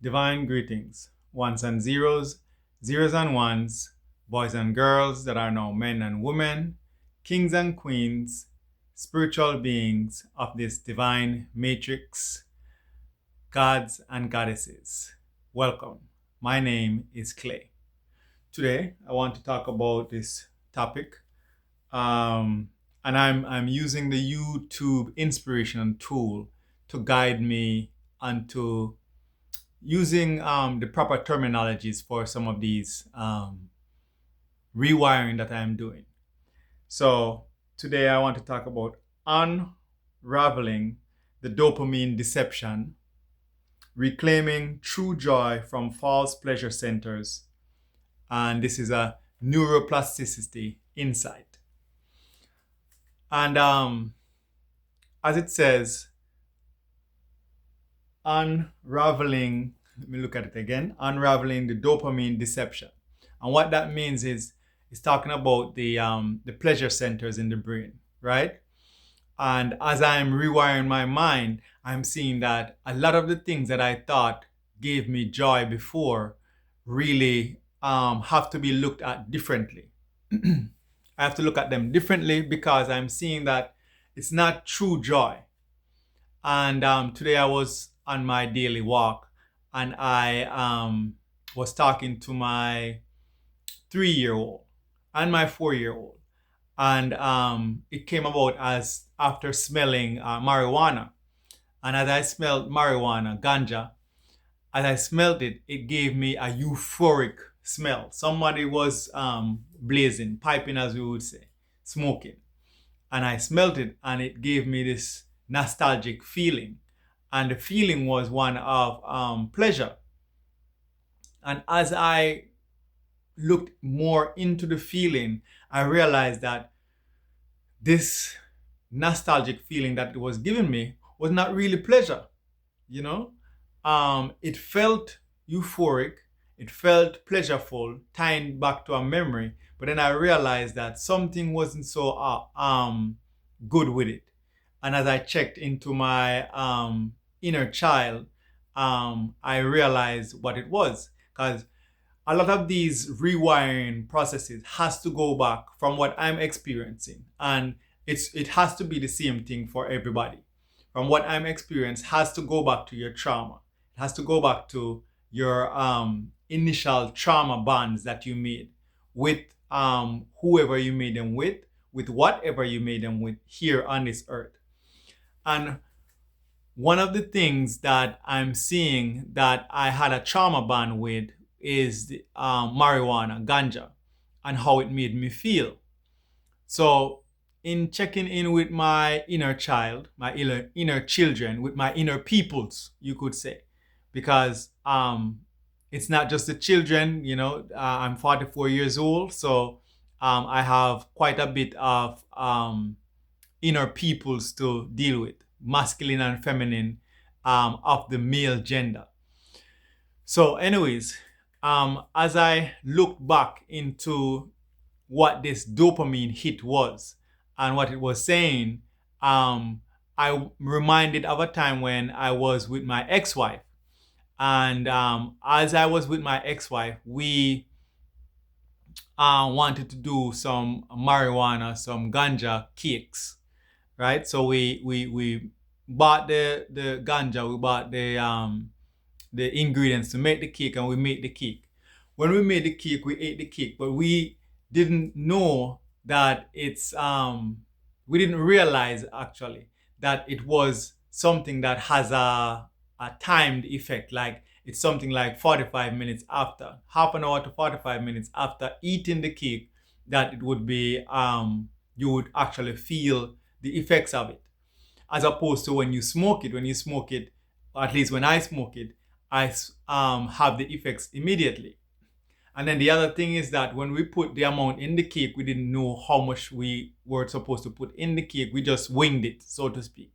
Divine greetings, ones and zeros, zeros and ones, boys and girls that are now men and women, kings and queens, spiritual beings of this divine matrix, gods and goddesses. Welcome. My name is Clay. Today, I want to talk about this topic, and I'm using the YouTube inspiration tool to guide me onto using the proper terminologies for some of these rewiring that I'm doing. So today I want to talk about unraveling the dopamine deception, reclaiming true joy from false pleasure centers, and this is a neuroplasticity insight. And as it says, unraveling, let me look at it again, unraveling the dopamine deception. And what that means is it's talking about the pleasure centers in the brain, right? And as I'm rewiring my mind, I'm seeing that a lot of the things that I thought gave me joy before really have to be looked at differently. I have to look at them differently because I'm seeing that it's not true joy. And today I was on my daily walk and I was talking to my 3-year-old and my 4-year-old. And it came about as after smelling marijuana. And as I smelled marijuana, ganja, as I smelled it, it gave me a euphoric smell. Somebody was blazing, piping as we would say, smoking. And I smelled it and it gave me this nostalgic feeling. And the feeling was one of pleasure. And as I looked more into the feeling, I realized that this nostalgic feeling that it was giving me was not really pleasure, you know? It felt euphoric, it felt pleasureful, tying back to a memory, but then I realized that something wasn't so good with it. And as I checked into my inner child, I realized what it was. Because a lot of these rewiring processes has to go back from what I'm experiencing. And it has to be the same thing for everybody. From what I'm experiencing has to go back to your trauma. It has to go back to your initial trauma bonds that you made with whoever you made them with whatever you made them with here on this earth. And one of the things that I'm seeing that I had a trauma bond with is the, marijuana, ganja, and how it made me feel. So in checking in with my inner child, my inner children, with my inner peoples, you could say, because it's not just the children, you know, I'm 44 years old, so I have quite a bit of inner peoples to deal with, masculine and feminine of the male gender. So anyways, as I look back into what this dopamine hit was and what it was saying, I reminded of a time when I was with my ex-wife. And as I was with my ex-wife, we wanted to do some marijuana, some ganja cakes, right? So we bought the ganja, we bought the ingredients to make the cake, and we made the cake. When we made the cake, we ate the cake, but we didn't know that we didn't realize actually that it was something that has a timed effect. Like it's something like 45 minutes after, half an hour to 45 minutes after eating the cake, that it would be, you would actually feel the effects of it. As opposed to when you smoke it, at least when I smoke it, I have the effects immediately. And then the other thing is that when we put the amount in the cake, we didn't know how much we were supposed to put in the cake. We just winged it, so to speak.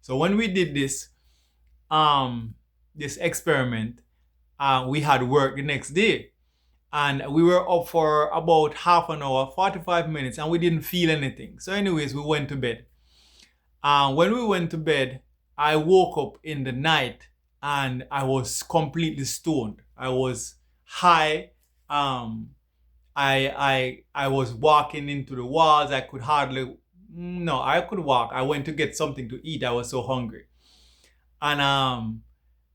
So when we did this experiment, we had work the next day. And we were up for about half an hour, 45 minutes, and we didn't feel anything. So anyways, we went to bed. When we went to bed, I woke up in the night and I was completely stoned. I was high. I was walking into the walls. I could hardly, no, I could walk. I went to get something to eat. I was so hungry. And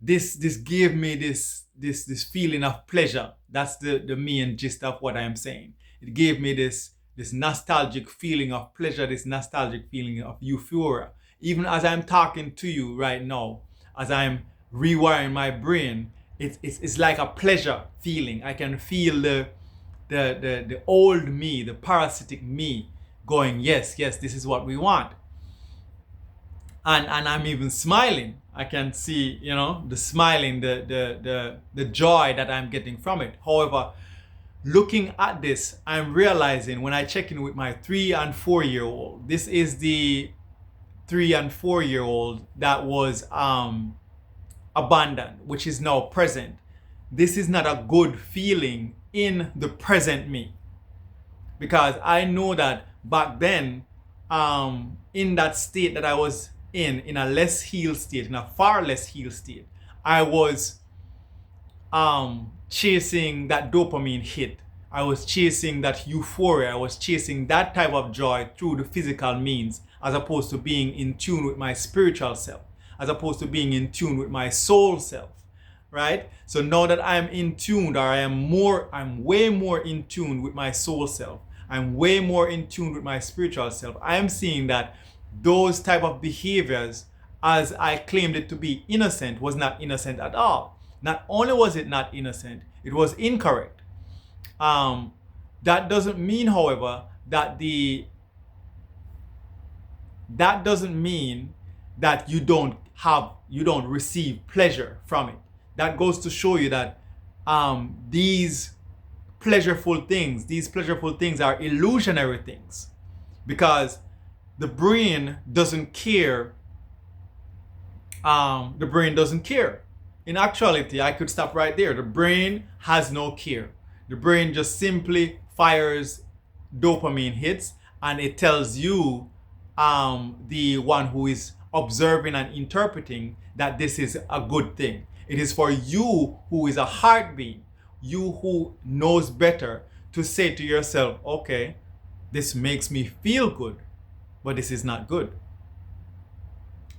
this gave me this feeling of pleasure. That's the main gist of what I am saying. It gave me this nostalgic feeling of pleasure, this nostalgic feeling of euphoria. Even as I'm talking to you right now, as I'm rewiring my brain, it's like a pleasure feeling. I can feel the old me, the parasitic me going, yes, this is what we want. And I'm even smiling. I can see, the smiling, the joy that I'm getting from it. However, looking at this, I'm realizing when I check in with my 3 and 4 year old, this is the 3 and 4 year old that was abandoned, which is now present. This is not a good feeling in the present me, because I know that back then, in that state that I was in a less healed state, in a far less healed state, I was chasing that dopamine hit. I was chasing that euphoria. I was chasing that type of joy through the physical means, as opposed to being in tune with my spiritual self, as opposed to being in tune with my soul self, right? So now that I'm in tune, or I'm way more in tune with my soul self, I'm way more in tune with my spiritual self, I'm seeing that those type of behaviors, as I claimed it to be innocent, was not innocent at all. Not only was it not innocent, it was incorrect. That doesn't mean, however, that you don't receive pleasure from it. That goes to show you that these pleasureful things are illusionary things, because the brain doesn't care. The brain doesn't care. In actuality, I could stop right there. The brain has no care. The brain just simply fires dopamine hits, and it tells you, the one who is observing and interpreting, that this is a good thing. It is for you, who is a heartbeat, you who knows better, to say to yourself, okay, this makes me feel good, but this is not good.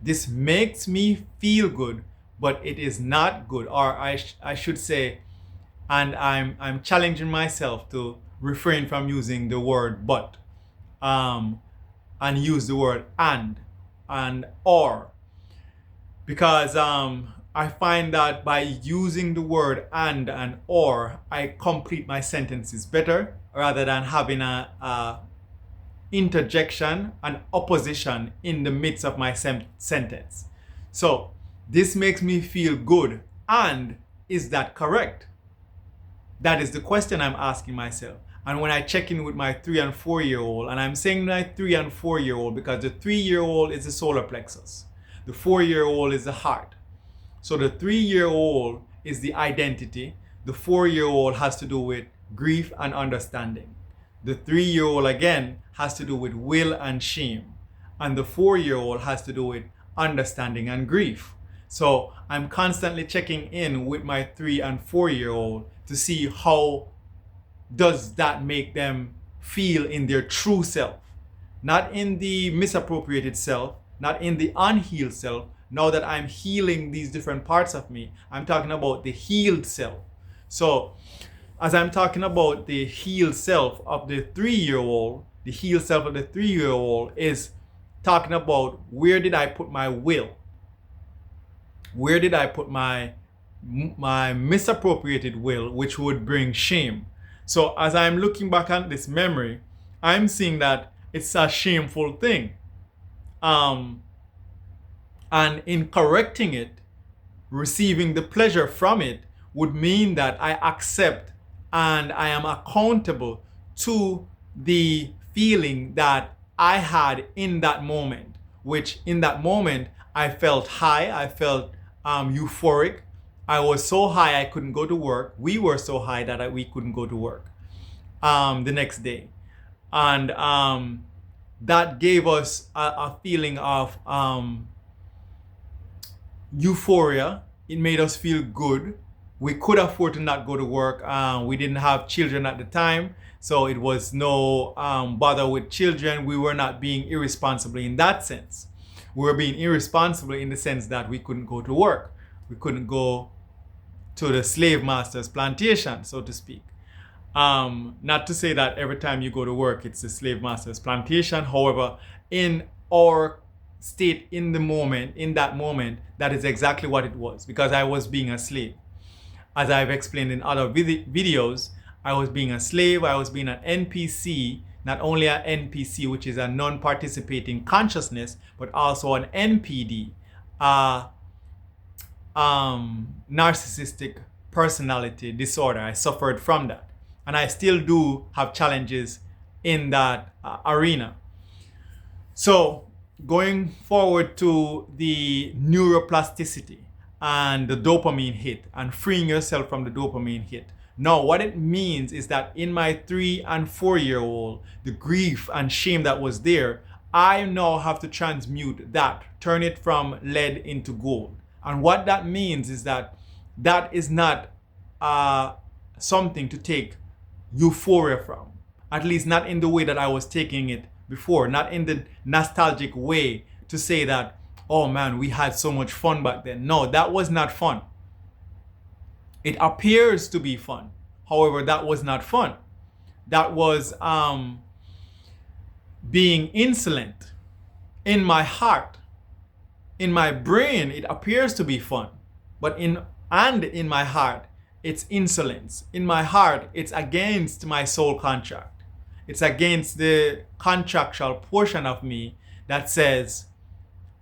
This makes me feel good, but it is not good. Or I should say, and I'm challenging myself to refrain from using the word but, and use the word and or, because I find that by using the word and or, I complete my sentences better, rather than having a interjection and opposition in the midst of my sentence. So this makes me feel good, and is that correct? That is the question I'm asking myself. And when I check in with my 3 and 4 year old, and I'm saying my 3 and 4 year old because the 3 year old is the solar plexus, the 4 year old is the heart. So the 3 year old is the identity, the 4 year old has to do with grief and understanding. The 3 year old again has to do with will and shame, and the 4 year old has to do with understanding and grief. So I'm constantly checking in with my 3 and 4 year old to see how does that make them feel in their true self, not in the misappropriated self, not in the unhealed self. Now that I'm healing these different parts of me, I'm talking about the healed self. So as I'm talking about the healed self of the 3 year old, the healed self of the 3 year old is talking about, where did I put my will? Where did I put my misappropriated will, which would bring shame? So as I'm looking back on this memory, I'm seeing that it's a shameful thing. And in correcting it, receiving the pleasure from it would mean that I accept and I am accountable to the feeling that I had in that moment, which in that moment I felt high, I felt euphoric. I was so high I couldn't go to work. We were so high that we couldn't go to work the next day. And that gave us a feeling of euphoria. It made us feel good. We could afford to not go to work. We didn't have children at the time, so it was no bother with children. We were not being irresponsible in that sense. We were being irresponsible in the sense that we couldn't go to work. We couldn't go to the slave master's plantation, so to speak. Not to say that every time you go to work, it's the slave master's plantation. However, in our state in that moment, that is exactly what it was, because I was being a slave. As I've explained in other videos, I was being a slave, I was being an NPC, not only an NPC, which is a non-participating consciousness, but also an NPD, narcissistic personality disorder. I suffered from that. And I still do have challenges in that arena. So going forward to the neuroplasticity and the dopamine hit and freeing yourself from the dopamine hit. Now, what it means is that in my 3 and 4-year-old, the grief and shame that was there, I now have to transmute that, turn it from lead into gold. And what that means is that that is not something to take euphoria from, at least not in the way that I was taking it before, not in the nostalgic way to say that, oh man, we had so much fun back then. No, that was not fun. It appears to be fun. However, that was not fun. That was being insolent. In my heart, in my brain, it appears to be fun, but in my heart, it's insolence. In my heart, it's against my soul contract. It's against the contractual portion of me that says,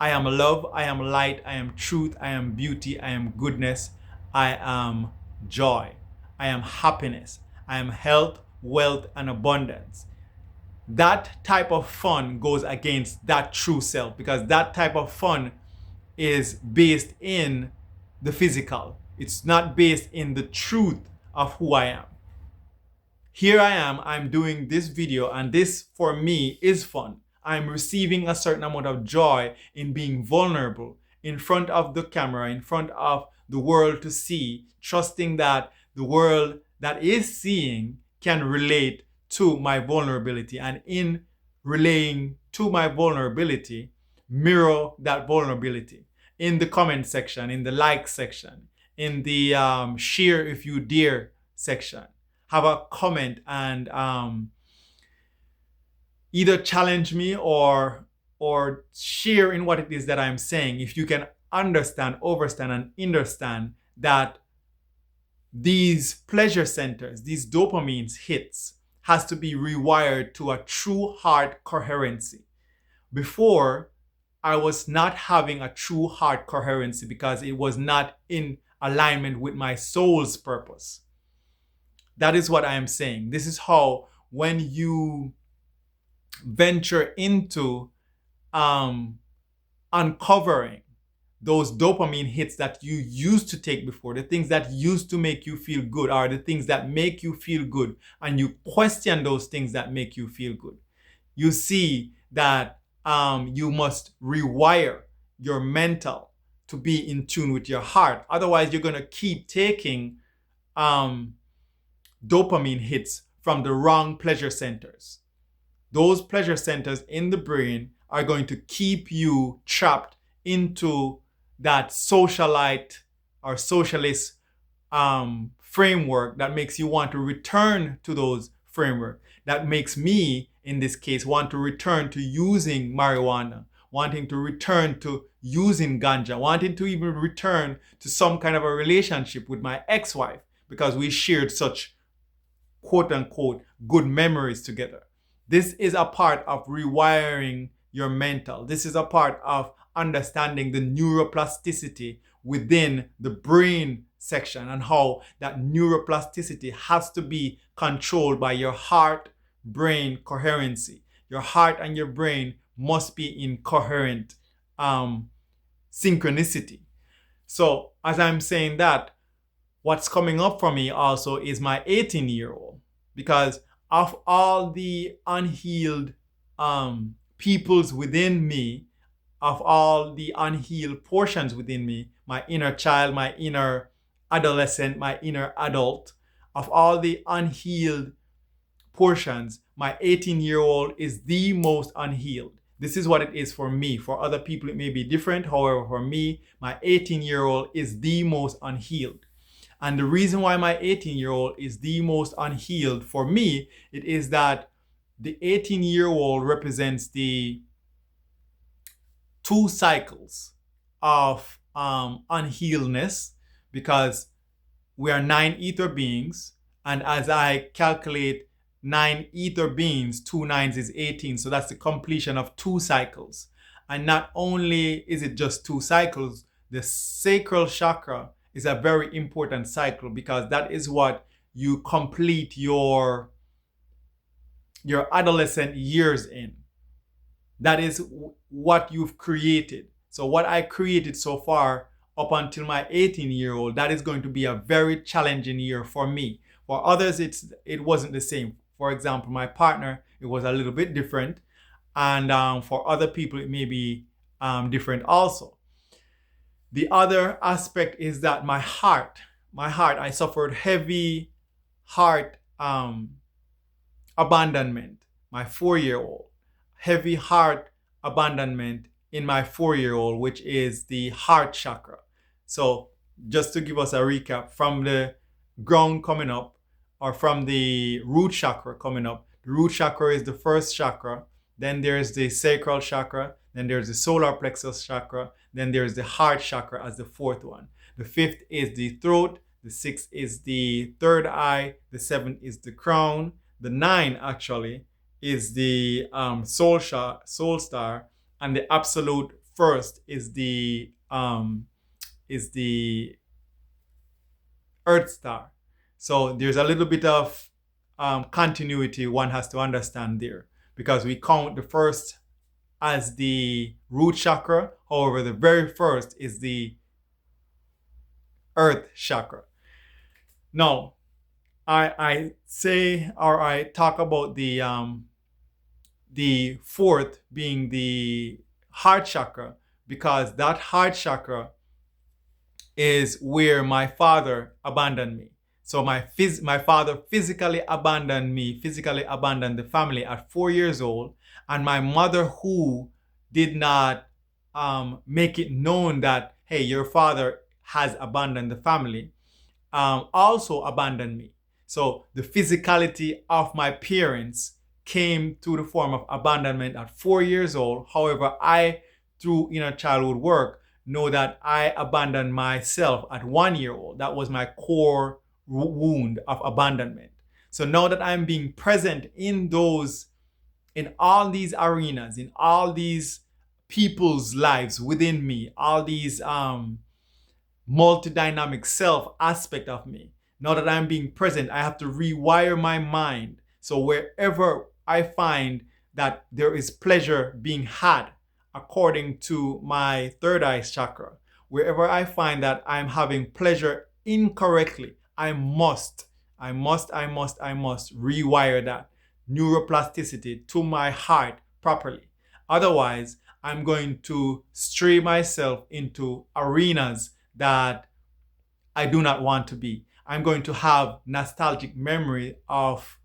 I am love, I am light, I am truth, I am beauty, I am goodness, I am joy, I am happiness, I am health, wealth, and abundance. That type of fun goes against that true self, because that type of fun is based in the physical. It's not based in the truth of who I am. Here I am, I'm doing this video, and this for me is fun. I'm receiving a certain amount of joy in being vulnerable in front of the camera, in front of the world to see, trusting that the world that is seeing can relate to my vulnerability, and in relaying to my vulnerability, mirror that vulnerability in the comment section, in the like section, in the share if you dare section. Have a comment and either challenge me or share in what it is that I'm saying, if you can understand, overstand, and understand that these pleasure centers, these dopamine hits, has to be rewired to a true heart coherency. Before, I was not having a true heart coherency because it was not in alignment with my soul's purpose. That is what I am saying. This is how, when you venture into uncovering those dopamine hits that you used to take before, the things that used to make you feel good, are the things that make you feel good, and you question those things that make you feel good, you see that you must rewire your mental to be in tune with your heart. Otherwise, you're going to keep taking dopamine hits from the wrong pleasure centers. Those pleasure centers in the brain are going to keep you trapped into that socialite or socialist framework that makes you want to return to those framework. That makes me, in this case, want to return to using marijuana, wanting to return to using ganja, wanting to even return to some kind of a relationship with my ex-wife because we shared such quote unquote good memories together. This is a part of rewiring your mental. This is a part of understanding the neuroplasticity within the brain section, and how that neuroplasticity has to be controlled by your heart brain coherency. Your heart and your brain must be in coherent synchronicity. So as I'm saying that, what's coming up for me also is my 18-year-old, because of all the unhealed peoples within me, of all the unhealed portions within me, my inner child, my inner adolescent, my inner adult, of all the unhealed portions, my 18-year-old is the most unhealed. This is what it is for me. For other people, it may be different. However, for me, my 18-year-old is the most unhealed. And the reason why my 18-year-old is the most unhealed for me, it is that the 18-year-old represents the 2 cycles of unhealedness, because we are 9 ether beings. And as I calculate 9 ether beings, 2 nines is 18. So that's the completion of 2 cycles. And not only is it just 2 cycles, the sacral chakra is a very important cycle, because that is what you complete your adolescent years in. That is what you've created. So what I created so far up until my 18-year-old, that is going to be a very challenging year for me. For others, it wasn't the same. For example, my partner, it was a little bit different. And for other people, it may be different also. The other aspect is that my heart, I suffered heavy heart abandonment, my 4-year-old. Heavy heart abandonment in my 4-year-old, which is the heart chakra. So just to give us a recap, from the ground coming up, or from the root chakra coming up, the root chakra is the first chakra. Then there's the sacral chakra. Then there's the solar plexus chakra. Then there's the heart chakra as the 4th one. The 5th is the throat. The 6th is the 3rd eye. The 7th is the crown. The 9 actually is the soul star, and the absolute first is the earth star. So there's a little bit of continuity one has to understand there, because we count the first as the root chakra. However, the very first is the earth chakra. Now, I say, or I talk about the 4th being the heart chakra, because that heart chakra is where my father abandoned me. So my father physically abandoned me, physically abandoned the family at 4 years old. And my mother, who did not make it known that, hey, your father has abandoned the family, also abandoned me. So the physicality of my parents came through the form of abandonment at 4 years old. However, I, through inner childhood work, know that I abandoned myself at 1 year old. That was my core wound of abandonment. So now that I'm being present in all these arenas, in all these people's lives within me, all these multi-dynamic self aspect of me, now that I'm being present, I have to rewire my mind. So wherever I find that there is pleasure being had, according to my 3rd eye chakra, wherever I find that I'm having pleasure incorrectly, I must rewire that neuroplasticity to my heart properly. Otherwise, I'm going to stray myself into arenas that I do not want to be. I'm going to have nostalgic memory of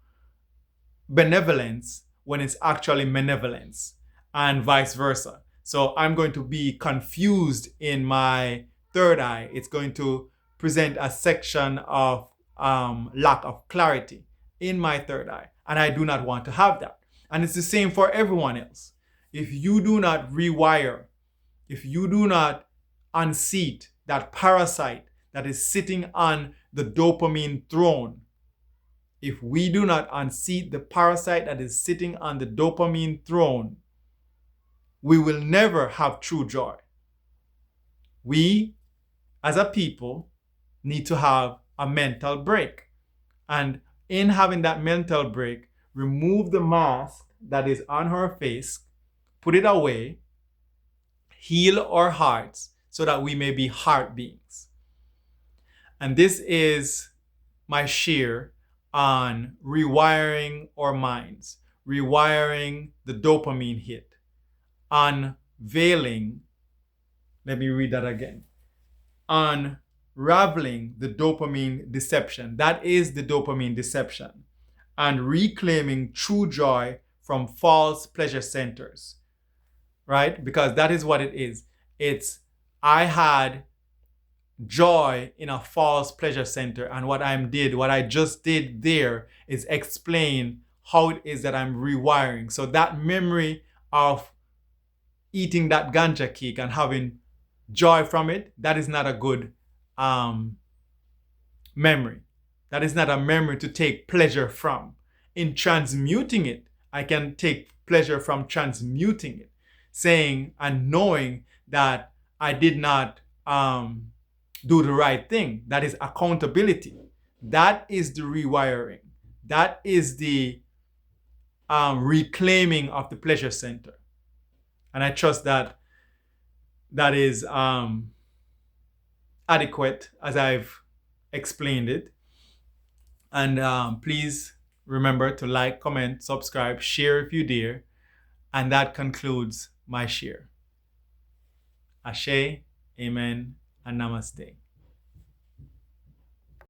benevolence when it's actually malevolence, and vice versa. So I'm going to be confused in my 3rd eye. It's going to present a section of lack of clarity in my 3rd eye. And I do not want to have that. And it's the same for everyone else. If you do not rewire, if you do not unseat that parasite that is sitting on the dopamine throne, if we do not unseat the parasite that is sitting on the dopamine throne, we will never have true joy. We, as a people, need to have a mental break. And in having that mental break, remove the mask that is on her face, put it away, heal our hearts so that we may be heart beings. And this is my share on rewiring our minds, rewiring the dopamine hit, unveiling. Let me read that again. unraveling the dopamine deception. That is the dopamine deception. And reclaiming true joy from false pleasure centers, right? Because that is what it is. It's, I had joy in a false pleasure center. And what I just did there is explain how it is that I'm rewiring. So that memory of eating that ganja cake and having joy from it, that is not a good memory. That is not a memory to take pleasure from. In transmuting it, I can take pleasure from transmuting it, saying and knowing that I did not do the right thing. That is accountability. That is the rewiring. That is the reclaiming of the pleasure center. And I trust that that is adequate as I've explained it. And please remember to like, comment, subscribe, share if you dare. And that concludes my share. Ashe, amen, and namaste.